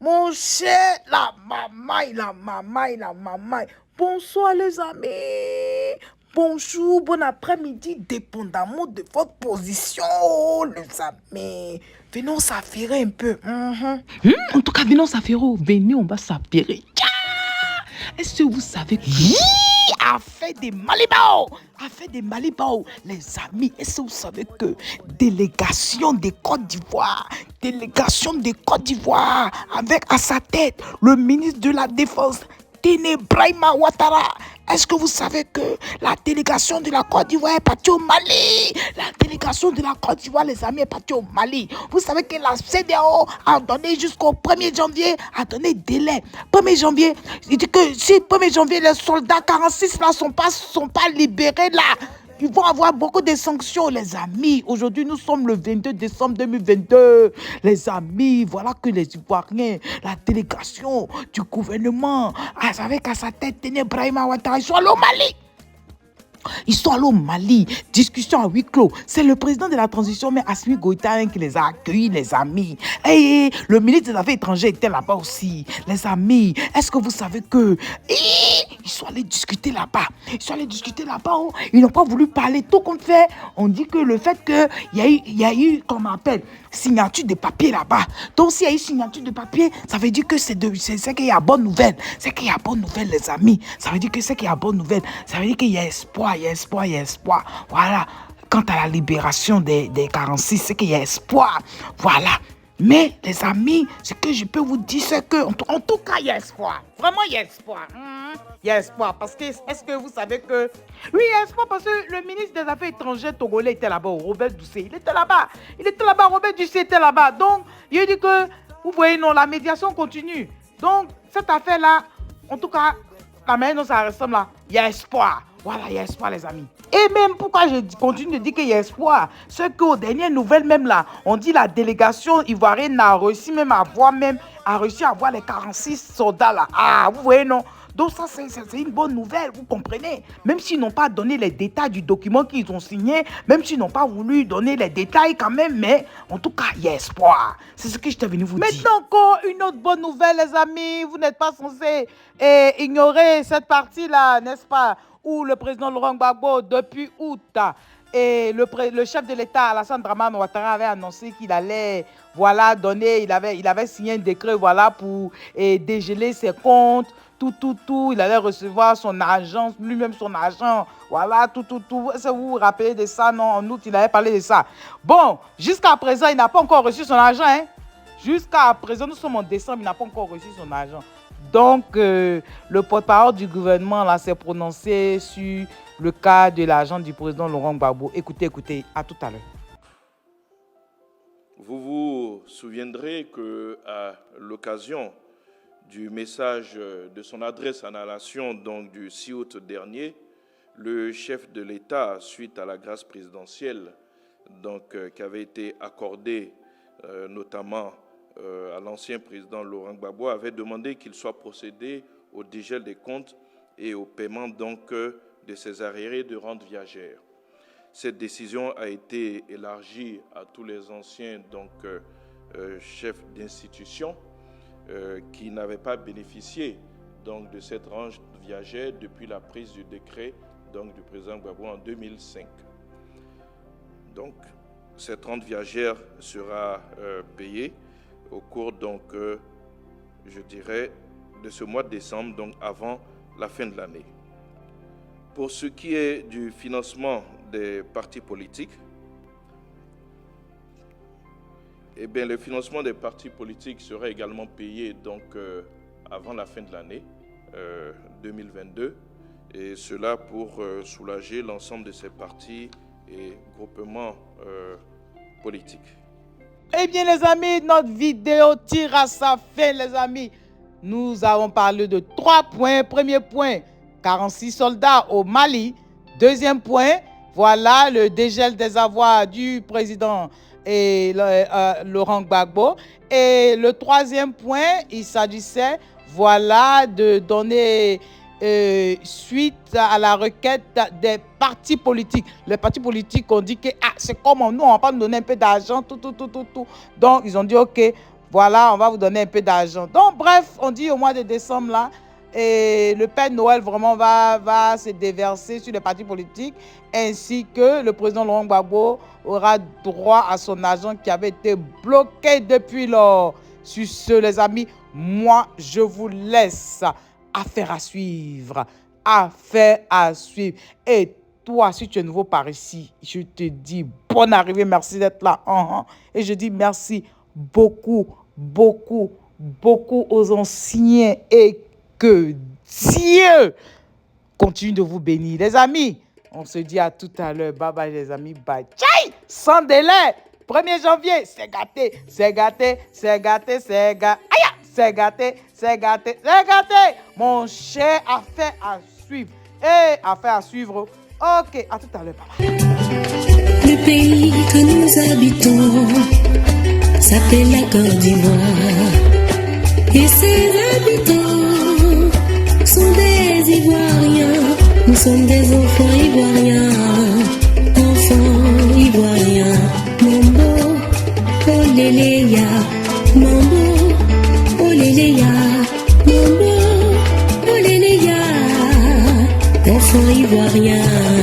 Mon cher, la mamaille. Bonsoir les amis. Bonjour, bon après-midi, dépendamment de votre position, les amis. Venons s'affairer un peu. En tout cas, venons s'affairer. Venez, on va s'affairer. Est-ce que vous savez que... Affaire des Malibao. Les amis, est-ce que vous savez que délégation de Côte d'Ivoire, avec à sa tête le ministre de la Défense, Tine Brahima Ouattara. Est-ce que vous savez que la délégation de la Côte d'Ivoire est partie au Mali? La délégation de la Côte d'Ivoire, les amis, est partie au Mali. Vous savez que la CEDEAO a donné jusqu'au 1er janvier, a donné délai. 1er janvier, il dit que si 1er janvier, les soldats 46 là sont pas libérés là, ils vont avoir beaucoup de sanctions, les amis. Aujourd'hui, nous sommes le 22 décembre 2022. Les amis, voilà que les Ivoiriens, la délégation du gouvernement, avec à sa tête, Tene Brahima Ouattara, ils sont allés au Mali. Ils sont allés au Mali, discussion à huis clos. C'est le président de la transition, mais Assimi Goïta, qui les a accueillis, les amis. Et le ministre des Affaires étrangères était là-bas aussi. Les amis, est-ce que vous savez que... ils sont allés discuter là-bas. Ils n'ont pas voulu parler tout comme fait. On dit que le fait qu'il y a eu, comment on appelle, signature de papier là-bas. Donc, s'il y a eu signature de papier, ça veut dire que c'est qu'il y a bonne nouvelle. C'est qu'il y a bonne nouvelle, les amis. Ça veut dire que c'est qu'il y a bonne nouvelle. Ça veut dire qu'il y a espoir. Voilà. Quant à la libération des 46, c'est qu'il y a espoir. Voilà. Mais, les amis, ce que je peux vous dire, c'est que, en tout cas, il y a espoir. Vraiment, il y a espoir. Il y a espoir. Parce que, est-ce que vous savez que... Oui, il y a espoir parce que le ministre des Affaires étrangères togolais était là-bas, Robert Doucet. Il était là-bas, Robert Doucet était là-bas. Donc, il a dit que, vous voyez, non, la médiation continue. Donc, cette affaire-là, en tout cas, la manière dont ça ressemble là, il y a espoir. Voilà, il y a espoir, les amis. Et même pourquoi je continue de dire qu'il y a espoir, c'est qu'aux dernières nouvelles même là, on dit la délégation ivoirienne a réussi à avoir les 46 soldats là. Ah, vous voyez non? Donc ça, c'est une bonne nouvelle, vous comprenez? Même s'ils n'ont pas donné les détails du document qu'ils ont signé, même s'ils n'ont pas voulu donner les détails quand même, mais en tout cas, il y a espoir. C'est ce que je t'ai venu vous dire. Maintenant encore, une autre bonne nouvelle, les amis. Vous n'êtes pas censés ignorer cette partie-là, n'est-ce pas? Où le président Laurent Gbagbo, depuis août, et le chef de l'État, Alassane Dramane Ouattara, avait annoncé qu'il allait, voilà, donner, il avait signé un décret, voilà, pour dégeler ses comptes, tout. Il allait recevoir son argent, lui-même son argent, voilà, tout. Est-ce que vous vous rappelez de ça? Non, en août, il avait parlé de ça. Bon, jusqu'à présent, il n'a pas encore reçu son argent, hein. Jusqu'à présent, nous sommes en décembre, il n'a pas encore reçu son argent. Donc, le porte-parole du gouvernement là s'est prononcé sur le cas de l'argent du président Laurent Gbagbo. Écoutez, à tout à l'heure. Vous vous souviendrez qu'à l'occasion du message de son adresse à la nation, donc du 6 août dernier, le chef de l'État, suite à la grâce présidentielle donc, qui avait été accordée notamment à l'ancien président Laurent Gbagbo, avait demandé qu'il soit procédé au dégel des comptes et au paiement donc de ses arriérés de rente viagère. Cette décision a été élargie à tous les anciens donc, chefs d'institution qui n'avaient pas bénéficié donc, de cette rente viagère depuis la prise du décret donc, du président Gbagbo en 2005. Donc, cette rente viagère sera payée au cours, donc, je dirais, de ce mois de décembre, donc avant la fin de l'année. Pour ce qui est du financement des partis politiques, eh bien, le financement des partis politiques sera également payé donc, avant la fin de l'année 2022, et cela pour soulager l'ensemble de ces partis et groupements politiques. Eh bien, les amis, notre vidéo tire à sa fin, les amis. Nous avons parlé de 3 points. Premier point, 46 soldats au Mali. Deuxième point, voilà le dégel des avoirs du président Laurent Gbagbo. Et le troisième point, il s'agissait, voilà, de donner suite à la requête des partis politiques. Les partis politiques ont dit que c'est comme nous, on va pas nous donner un peu d'argent, tout. Donc, ils ont dit, OK, Voilà, on va vous donner un peu d'argent. Donc, bref, on dit au mois de décembre, là, et le Père Noël vraiment va se déverser sur les partis politiques, ainsi que le président Laurent Gbagbo aura droit à son argent qui avait été bloqué depuis lors. Sur ce, les amis, moi, je vous laisse. Affaire à suivre. Affaire à suivre. Et toi, si tu es nouveau par ici, je te dis bonne arrivée, merci d'être là. Et je dis merci beaucoup, beaucoup, beaucoup aux anciens et que Dieu continue de vous bénir. Les amis, on se dit à tout à l'heure. Bye bye les amis, bye. Tchaï! Sans délai. 1er janvier, c'est gâté, c'est gâté, c'est gâté, c'est gâté. Aïe! C'est gâté, c'est gâté, c'est gâté. Mon cher, affaire à suivre. Affaire à suivre. Ok, à tout à l'heure. Bye bye. Le pays que nous habitons s'appelle la Côte d'Ivoire. Et ses habitants sont des Ivoiriens. Nous sommes des enfants ivoiriens. Enfants ivoiriens. Mambo, oléléya. Mambo, oléléya. Mambo, oléléya. Enfants ivoiriens.